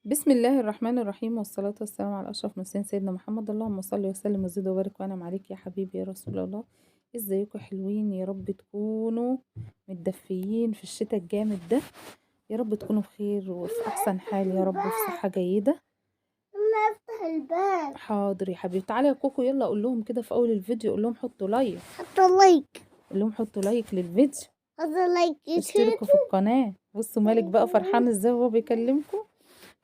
بسم الله الرحمن الرحيم والصلاة والسلام على أشرف المرسلين سيدنا محمد. اللهم صل وسلم وزد وبارك وأنعم عليك يا حبيبي يا رسول الله. ازيكم حلوين؟ يا رب تكونوا متدفيين في الشتاء الجامد ده. يا رب تكونوا بخير وفي أحسن حال يا رب وفي صحة جيدة. ما افتح الباب. حاضر يا حبيبي. تعالى يا كوكو، يلا قول لهم كده في أول الفيديو، قول لهم حطوا لايك. حط لايك. قول لهم حطوا لايك للفيديو، حط لايك اشتركوا في القناة. بصوا مالك بقى فرحان ازاي وهو بيكلمكم.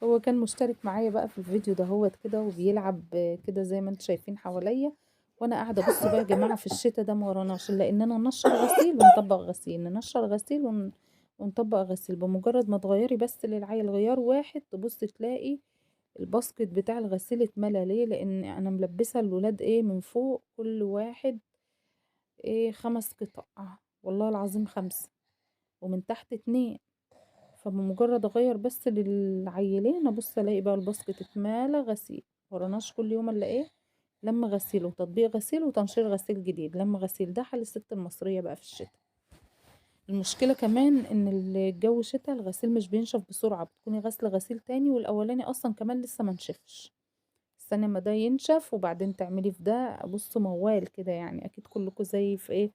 هو كان مشترك معايا بقى في الفيديو ده هوت كده وبيلعب كده زي ما انتم شايفين حواليا، وانا قاعده. بصوا بقى يا جماعه، في الشتاء ده ما وراناش الا اننا ننشر غسيل ونطبق غسيل، ننشر غسيل ونطبق غسيل. بمجرد ما تغيري بس للعيل غيار واحد تبص تلاقي الباسكت بتاع الغسيل اتملى. ليه؟ لان انا ملبسه الولاد ايه من فوق كل واحد ايه 5 قطع، والله العظيم 5، ومن تحت 2. فبمجرد اغير بس للعيلين ابص الاقي بقى الباسكت اتمالى غسيل. وراناش كل يوم الا ايه؟ لما غسيل وتطبيق غسيل وتنشير غسيل جديد. لما غسيل ده حل الست المصرية بقى في الشتاء. المشكلة كمان ان الجو شتاء الغسيل مش بينشف بسرعة، بتكوني غسل غسيل تاني والاولاني اصلا كمان لسه منشفش. استني ما ده ينشف وبعدين تعملي في ده. بص موال كده يعني، اكيد كلكم زي في ايه،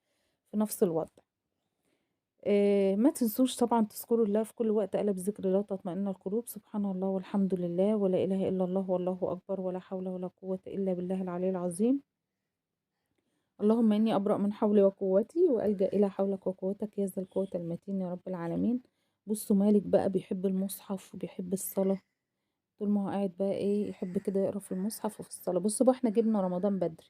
في نفس الوضع. ما تنسوش طبعا تذكروا الله في كل وقت، ألا بذكر الله تطمئن القلوب. سبحان الله والحمد لله ولا إله إلا الله والله أكبر ولا حول ولا قوة إلا بالله العلي العظيم. اللهم إني أبرأ من حولي وقوتي وألجأ إلى حولك وقوتك يا ذا القوة المتين يا رب العالمين. بصوا مالك بقى بيحب المصحف وبيحب الصلاة. طول ما هو قاعد بقى إيه يحب كده يقرأ في المصحف وفي الصلاة. بصوا بقى احنا جبنا رمضان بدري.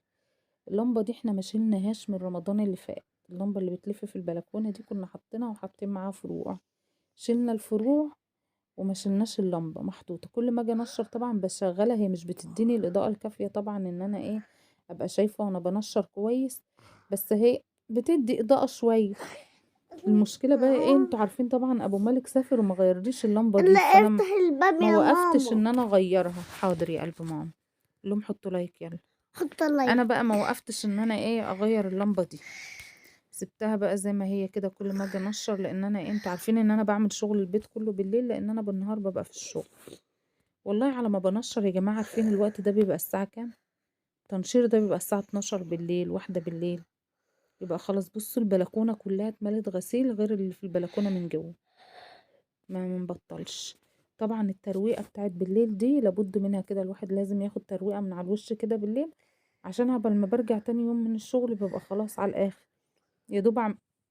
اللمبة دي احنا ما شيلناهاش من رمضان اللي فات. اللمبة اللي بتلف في البلكونة دي كنا حاطينها وحاطين معاها فروع. شلنا الفروع وما شلناش اللمبة محطوطة. كل ما اجي انشر طبعا بشغلها، هي مش بتديني الاضاءة الكافية طبعا ان انا ايه ابقى شايفة وانا بنشر كويس، بس هي بتدي اضاءة شوية. المشكلة بقى ايه، انتوا عارفين طبعا ابو مالك سافر وما غيرليش اللمبة لا دي، فانا افتح الباب ما يا وقفتش ماما. ان انا اغيرها. حاضر يا قلب ماما. قول لهم حطوا لايك يلا. حط لايك. انا بقى ما وقفتش ان انا ايه اغير اللمبة دي، سبتها بقى زي ما هي كده. كل ما اجي انشر، لان انا انتوا عارفين ان انا بعمل شغل البيت كله بالليل، لان انا بالنهار ببقى في الشغل. والله على ما بنشر يا جماعة، عارفين الوقت ده بيبقى الساعة كام؟ التنشير ده بيبقى الساعة 12 بالليل، 1 بالليل. يبقى خلاص بصوا البلكونة كلها اتملت غسيل غير اللي في البلكونة من جوه. ما منبطلش. طبعا الترويقة بتاعت بالليل دي لابد منها كده، الواحد لازم ياخد ترويقة من على الوش كده بالليل، عشان قبل ما برجع تاني يوم من الشغل ببقى خلاص على الآخر. يا دوب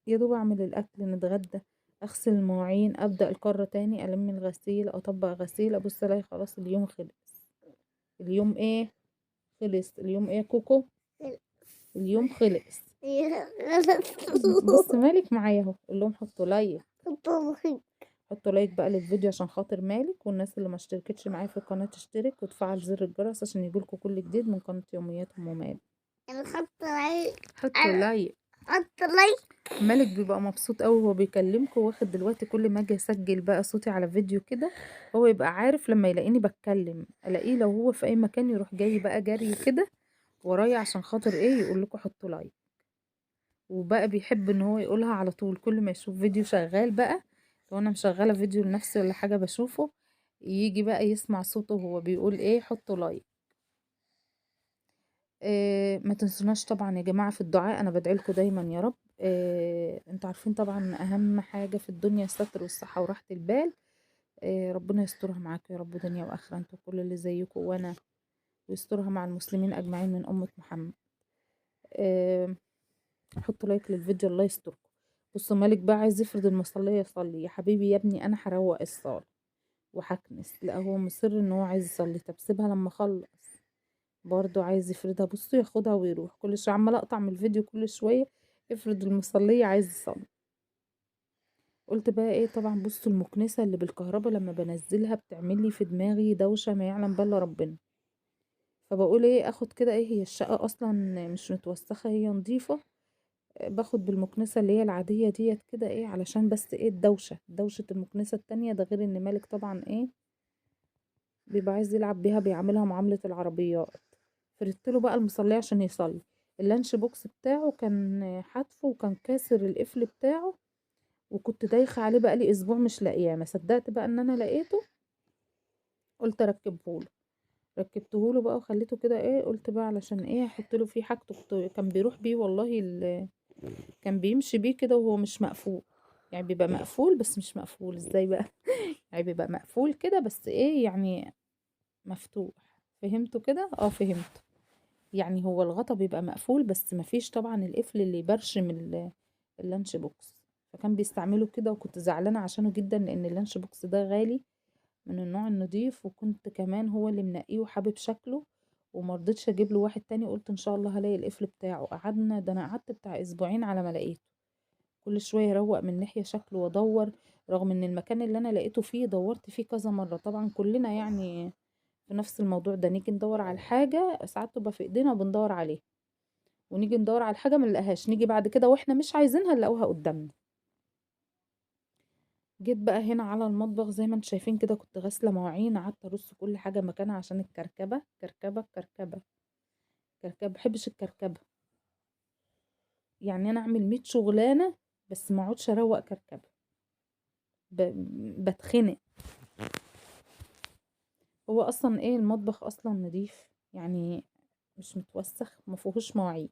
يا دوب اعمل الاكل، نتغدى، اغسل المواعين، ابدا القاره تاني، الم الغسيل، اطبق غسيل، ابص الاقي خلاص اليوم خلص. اليوم ايه؟ خلص. اليوم ايه يا كوكو؟ اليوم خلص. بص مالك معايا اهو. قول لهم حطوا لايك. حط لايك. حطوا لايك بقى للفيديو عشان خاطر مالك، والناس اللي ما اشتركتش معايا في القناه تشترك وتفعل زر الجرس عشان يجيلكوا كل جديد من قناه يومياتهم ومالك. انا حط لايك. حطوا انا لايك. حط لايك. مالك بيبقى مبسوط قوي وهو بيكلمكوا، واخد دلوقتي كل ما اجي اسجل بقى صوتي على فيديو كده هو يبقى عارف لما يلاقيني بتكلم، الاقيه لو هو في اي مكان يروح جاي بقى جري كده ورايا عشان خاطر ايه يقول لكم حطوا لايك. وبقى بيحب ان هو يقولها على طول كل ما يشوف فيديو شغال بقى. لو انا مشغله فيديو لنفسي ولا حاجه بشوفه، يجي بقى يسمع صوته وهو بيقول ايه حطوا لايك. ما تنسوناش طبعا يا جماعة في الدعاء، أنا بدعي لكم دايما يا رب. انتوا عارفين طبعا أهم حاجة في الدنيا الستر والصحة وراحة البال. ربنا يسترها معاكم يا رب دنيا وآخرة، انتوا كل اللي زيكم وأنا، ويسترها مع المسلمين أجمعين من أمة محمد. آه حطوا لايك للفيديو الله يستركم. بصوا مالك بقى عايز يفرض المصلية يصلي. يا حبيبي يا ابني أنا هروق الصالة وهكنس، لا هو مصر ان هو عايز يصلي. طب سيبها لما اخلص. برضو عايز يفردها. بصوا ياخدها ويروح كل شويه، عماله اقطع من الفيديو كل شويه. افرض المصلية عايز يصلي. قلت بقى ايه، طبعا بصوا المكنسة اللي بالكهرباء لما بنزلها بتعمل لي في دماغي دوشة ما يعلم بالله ربنا. فبقول ايه اخد كده، ايه هي الشقة اصلا مش متوسخة هي نظيفة. باخد بالمكنسة اللي هي العادية ديت كده ايه، علشان بس ايه دوشة المكنسة التانية. ده غير ان مالك طبعا ايه بيبقى عايز يلعب بيها، بيعملها معاملة العربيات. فردت له بقى المصلية عشان يصلي. اللانش بوكس بتاعه كان حاتفه وكان كاسر القفل بتاعه، وكنت دايخة عليه بقى لي اسبوع مش لاقياه. ما صدقت بقى ان انا لقيته. قلت اركبهوله. ركبته له بقى وخليته كده ايه، قلت بقى علشان ايه احط له فيه حاجته. كان بيروح بيه والله كان بيمشي بيه كده وهو مش مقفول. يعني بيبقى مقفول بس مش مقفول ازاي بقى. يعني بيبقى مقفول كده بس ايه يعني مفتوح. فهمتوا كده؟ اه فهمت. يعني هو الغطا بيبقى مقفول بس مفيش طبعا القفل اللي يبرشم اللانش بوكس. فكان بيستعمله كده وكنت زعلانة عشانه جدا لان اللانش بوكس ده غالي من النوع النضيف، وكنت كمان هو اللي منقيه وحابب شكله. ومرضتش اجيب له واحد تاني، قلت ان شاء الله هلاقي القفل بتاعه. قعدنا ده انا قعدت بتاع اسبوعين على ما لقيته. كل شويه اروق من ناحيه شكله وادور، رغم ان المكان اللي انا لقيته فيه دورت فيه كذا مره. طبعا كلنا يعني في نفس الموضوع ده، نيجي ندور على الحاجه ساعات تبقى في ايدينا وبندور عليها، ونيجي ندور على الحاجه ما نلاقيهاش، نيجي بعد كده واحنا مش عايزينها نلاقوها قدامنا. جيت بقى هنا على المطبخ زي ما انتم شايفين كده، كنت غاسله مواعين، قعدت ارص كل حاجه مكانها عشان الكركبه كركبه كركبه كركبه. بحبش الكركبه، يعني انا اعمل 100 شغلانه بس ما اقعدش اروق كركبه. بتخنق. هو اصلا ايه المطبخ اصلا نضيف، يعني مش متوسخ ما فيهوش مواعين.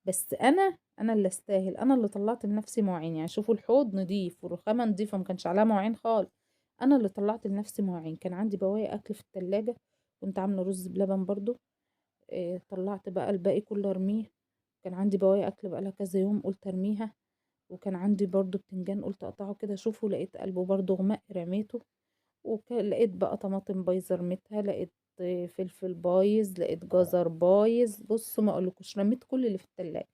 بس انا اللي استاهل، انا اللي طلعت لنفسي مواعين. يعني شوفوا الحوض نضيف والرخامه نضيفه ما كانش عليها مواعين خالص. انا اللي طلعت لنفسي مواعين. كان عندي بواقي اكل في التلاجة، كنت عامله رز بلبن برضو. إيه طلعت بقى الباقي كله ارميه. كان عندي بواقي اكل بقالها كذا يوم قلت ارميها. وكان عندي برضو بتنجان قلت اقطعه كده اشوفه، لقيت قلبه برضو غمق رميته. لقيت بقى طماطم بايظه رميتها، لقيت فلفل بايظ، لقيت جزر بايظ. بصوا ما اقولكوش رميت كل اللي في التلاجة.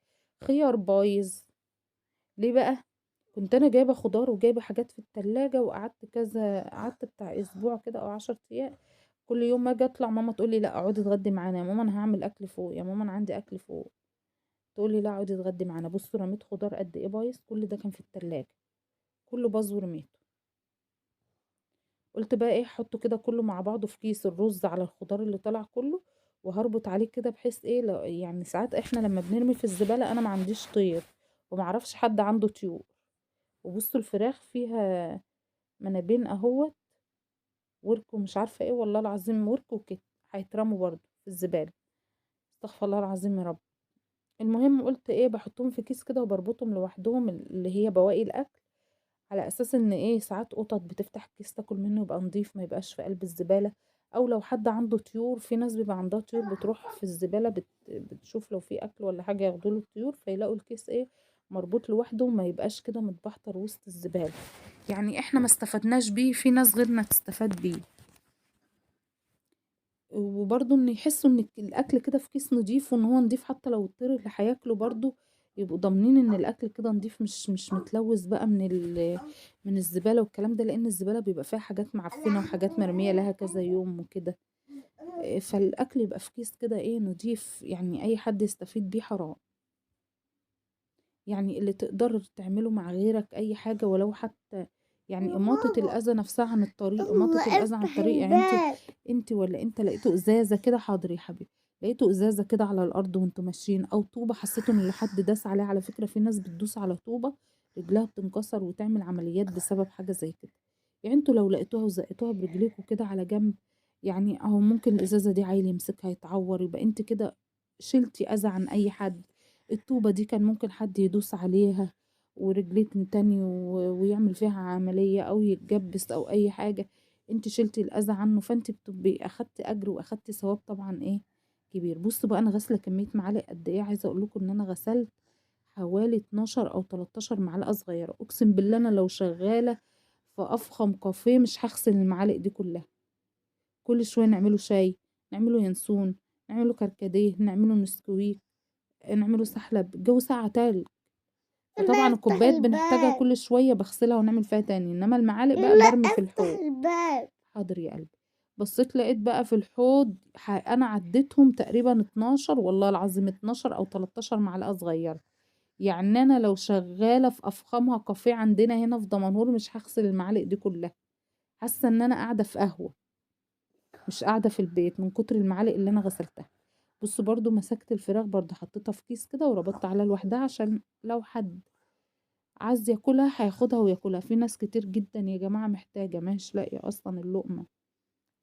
خيار بايظ. ليه بقى؟ كنت انا جايبه خضار وجايبه حاجات في التلاجة، وقعدت كذا، قعدت بتاع اسبوع كده او 10 ايام. كل يوم ما اجي اطلع ماما تقولي لا اقعدي اتغدي معانا، يا ماما انا هعمل اكل فوق، يا ماما انا عندي اكل فوق. تقولي لا اقعدي اتغدي معانا. بصوا رميت خضار قد ايه بايظ، كل ده كان في التلاجة، كله باظ ورميته. قلت بقى ايه احطه كده كله مع بعضه في كيس، الرز على الخضار اللي طلع كله، وهربط عليه كده بحيث ايه يعني ساعات احنا لما بنرمي في الزبالة، انا ما عنديش طير ومعرفش حد عنده طيور. وبصوا الفراخ فيها منابين اهوت، ورك ومش عارفة ايه، والله العظيم ورك وكده هيترموا برضه في الزبالة. استغفر الله العظيم يا رب. المهم قلت ايه بحطهم في كيس كده وبربطهم لوحدهم، اللي هي بواقي الاكل، على اساس ان ايه ساعات قطط بتفتح الكيس تاكل منه يبقى نضيف ما يبقاش في قلب الزبالة. او لو حد عنده طيور، في ناس بيبقى عندها طيور بتروح في الزبالة بتشوف لو في اكل ولا حاجة ياخدوا له الطيور، فيلاقوا الكيس ايه مربوط لوحده وما يبقاش كده متبحتر وسط الزبالة. يعني احنا ما استفدناش بيه، في ناس غيرنا تستفاد بيه. وبرضه ان يحسوا ان الاكل كده في كيس نضيف وان هو نضيف، حتى لو الطير اللي هياكله برضه يبقوا ضامنين ان الاكل كده نضيف، مش متلوث بقى من الزبالة والكلام ده، لان الزبالة بيبقى فيها حاجات معفنة وحاجات مرمية لها كذا يوم وكده. فالاكل يبقى في كيس كده ايه نضيف، يعني اي حد يستفيد بيه حرام. يعني اللي تقدر تعمله مع غيرك اي حاجة ولو حتى، يعني إماطة الأذى نفسها عن الطريق، إماطة الله الأذى عن افتح الطريق. يعني الباب. انت ولا انت لقيتوا إزازة كده، حاضر يا حبيبي، لقيتوا إزازة كده على الأرض وانتوا ماشيين، أو طوبة حسيتوا إن حد داس عليها. على فكرة في ناس بتدوس على طوبة رجلها بتنكسر وتعمل عمليات بسبب حاجة زي كده. يعني انتوا لو لقيتوها وزقتوها برجليكوا كده على جنب، يعني اهو ممكن الإزازة دي عيل يمسكها يتعور، يبقى انت كده شلتي أذى عن أي حد. الطوبة دي كان ممكن حد يدوس عليها ورجليه تنتني ويعمل فيها عملية او يتجبس او اي حاجة. انت شلتي الاذى عنه، فانت بتبقي اخدتي اجر واخدتي ثواب طبعا ايه كبير. بصوا بقى انا غاسلة كمية معالق قد ايه. عايزة اقول لكم ان انا غسلت حوالي 12 او 13 معلقة صغيرة. اقسم بالله انا لو شغالة في افخم كافيه مش هغسل المعالق دي كلها. كل شوية نعمله شاي، نعمله ينسون، نعمله كركديه، نعمله نسكويك، نعمله سحلب، الجو ساعة تلج. الله فطبعا افتح الكوبايات بنحتاجها الباب. كل شوية بغسلها ونعمل فيها تاني، انما المعالق بقى الله برمي في افتح الحوض. الباب. حاضر يا قلبي. بصيت لقيت بقى في الحوض انا عديتهم تقريبا 12، والله العظيم 12 او 13 معلقة صغيرة. يعني انا لو شغالة في افخمها كافيه عندنا هنا في دمنهور مش هغسل المعالق دي كلها. حاسة ان انا قاعدة في قهوة مش قاعدة في البيت من كتر المعالق اللي انا غسلتها. بصوا برضو مسكت الفراخ برضو حطيتها في كيس كده وربطت عليها لوحدها، عشان لو حد عايز ياكلها هياخدها وياكلها. في ناس كتير جدا يا جماعة محتاجة مش لاقية اصلا اللقمة.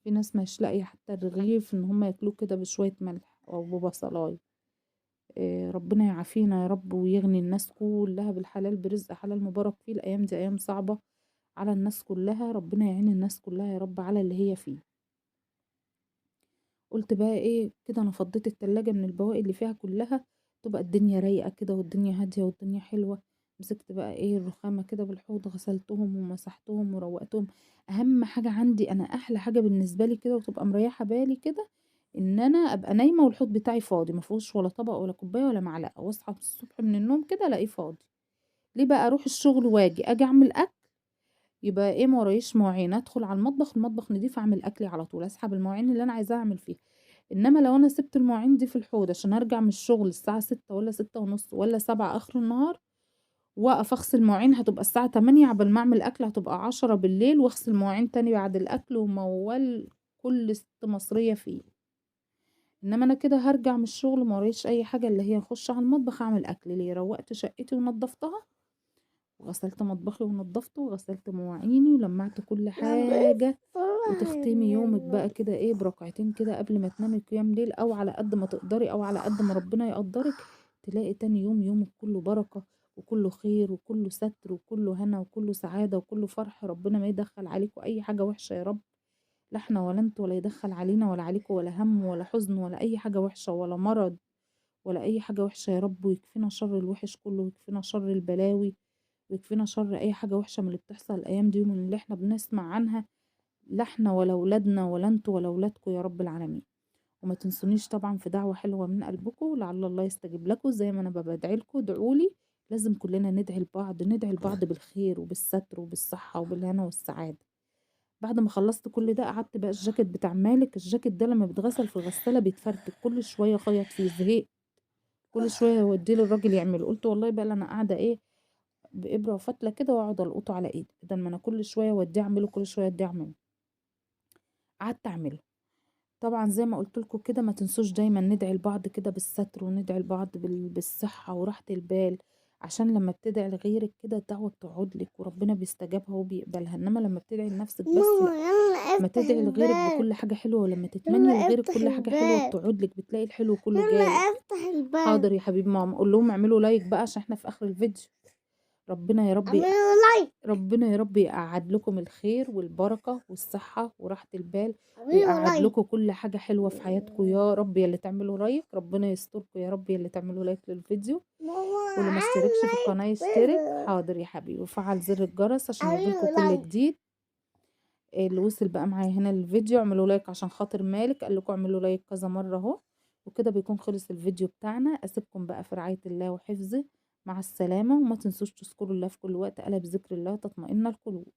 في ناس مش لاقية حتى الرغيف ان هم ياكلوه كده بشوية ملح او ببصلاية. ربنا يعافينا يا رب ويغني الناس كلها بالحلال برزق حلال مبارك فيه. الايام دي ايام صعبة على الناس كلها، ربنا يعين الناس كلها يا رب على اللي هي فيه. قلت بقى ايه كده، انا فضيت التلاجة من البواقي اللي فيها كلها، تبقى الدنيا رايقة كده والدنيا هادية والدنيا حلوة. مسكت بقى ايه الرخامة كده بالحوض، غسلتهم ومسحتهم وروقتهم. اهم حاجة عندي انا، احلى حاجة بالنسبة لي كده وتبقى مريحة بالي كده، ان انا ابقى نايمة والحوض بتاعي فاضي مفيهوش ولا طبق ولا كوباية ولا معلقة، واصحى الصبح من النوم كده الاقيه فاضي. ليه بقى؟ اروح الشغل واجي اجي اعمل اكل، يبقى ايه ما ورايش مواعين، ادخل على المطبخ، المطبخ نضيف، اعمل اكلي على طول، اسحب المواعين اللي انا عايزاها اعمل فيها. انما لو انا سبت المواعين دي في الحوض عشان ارجع من الشغل الساعة 6 ولا 6:30 ولا 7 اخر النهار، واقف اغسل مواعين، هتبقى الساعة 8 عبال ما اعمل اكل، هتبقى 10 بالليل، واغسل مواعين تاني بعد الاكل، وموال كل ست مصرية فيه. انما انا كده هرجع من الشغل ما ورايش اي حاجة، اللي هي اخش على المطبخ اعمل اكل ليه، روقت شقتي ونضفتها وغسلت مطبخي ونضفته وغسلت مواعيني ولمعت كل حاجة. وتختمي يومك بقى كده ايه بركعتين كده قبل ما تنامي قيام ليل، او على قد ما تقدري او على قد ما ربنا يقدرك، تلاقي تاني يوم يومك كله بركة وكله خير وكله ستر وكله هنا وكله سعادة وكله فرح. ربنا ما يدخل عليكم اي حاجة وحشة يا رب، لا احنا ولا انتوا، ولا يدخل علينا ولا عليكم ولا هم ولا حزن ولا اي حاجة وحشة ولا مرض ولا اي حاجة وحشة يا رب. ويكفينا شر الوحش كله، ويكفينا شر البلاوي، ويكفينا شر اي حاجة وحشة من اللي بتحصل الايام دي ومن اللي احنا بنسمع عنها، لا احنا ولا ولادنا ولا انتوا ولا ولادكم يا رب العالمين. وما تنسونيش طبعا في دعوة حلوة من قلبكم، لعل الله يستجيب لكم زي ما انا بدعي لكم. ادعولي، لازم كلنا ندعي لبعض، ندعي لبعض بالخير وبالستر وبالصحة وبالهنا والسعادة. بعد ما خلصت كل ده قعدت بقى الجاكيت بتاع مالك، الجاكيت ده لما بيتغسل في الغسالة بيتفرتك، كل شوية خيط فيه، زهقت كل شوية اوديه للراجل يعمله. قلت والله بقى انا قاعدة ايه بإبرة وفتلة كده واقعد القطه على ايدي، بدل ما انا كل شوية اوديه اعمله كل شوية اوديه اعمله. قعدت اعمله. طبعا زي ما قلت لكم كده، ما تنسوش دايما ندعي لبعض كده بالستر، وندعي لبعض بالصحة وراحة البال، عشان لما بتدعي لغيرك كده الدعوة بتقعد لك وربنا بيستجابها وبيقبلها. انما لما بتدعي لنفسك بس لا، ماما يلا ما افتح تدعي لغيرك الباب. بكل حاجة حلوة، ولما يلا تتمني لغيرك افتح كل حاجة حلوة الباب. بتقعد لك، بتلاقي الحلو كله يلا جالك. افتح الباب. حاضر يا حبيبي ماما، قول لهم اعملوا لايك بقى عشان احنا في اخر الفيديو. ربنا يا رب اعملوا لايك. ربنا يا رب يقعد لكم الخير والبركة والصحة وراحة البال، اعملوا ويقعد لايك. لكم كل حاجة حلوة في حياتكم يا رب. يا اللي تعملوا لايك ربنا يستركم يا رب، يا اللي تعملوا لايك للفيديو. ماما واللي ما عايز اشتركش في لايك القناة يشترك. بيضة. حاضر يا حبيبي، وفعل زر الجرس عشان يوصلكوا اعملوا كل لايك. جديد. اللي وصل بقى معايا هنا الفيديو اعملوا لايك عشان خاطر مالك قال لكم اعملوا لايك كذا مرة اهو. وكده بيكون خلص الفيديو بتاعنا، اسيبكم بقى في رعاية الله وحفظه. مع السلامة، وما تنسوش تذكروا الله في كل وقت، ألا بذكر الله تطمئن القلوب.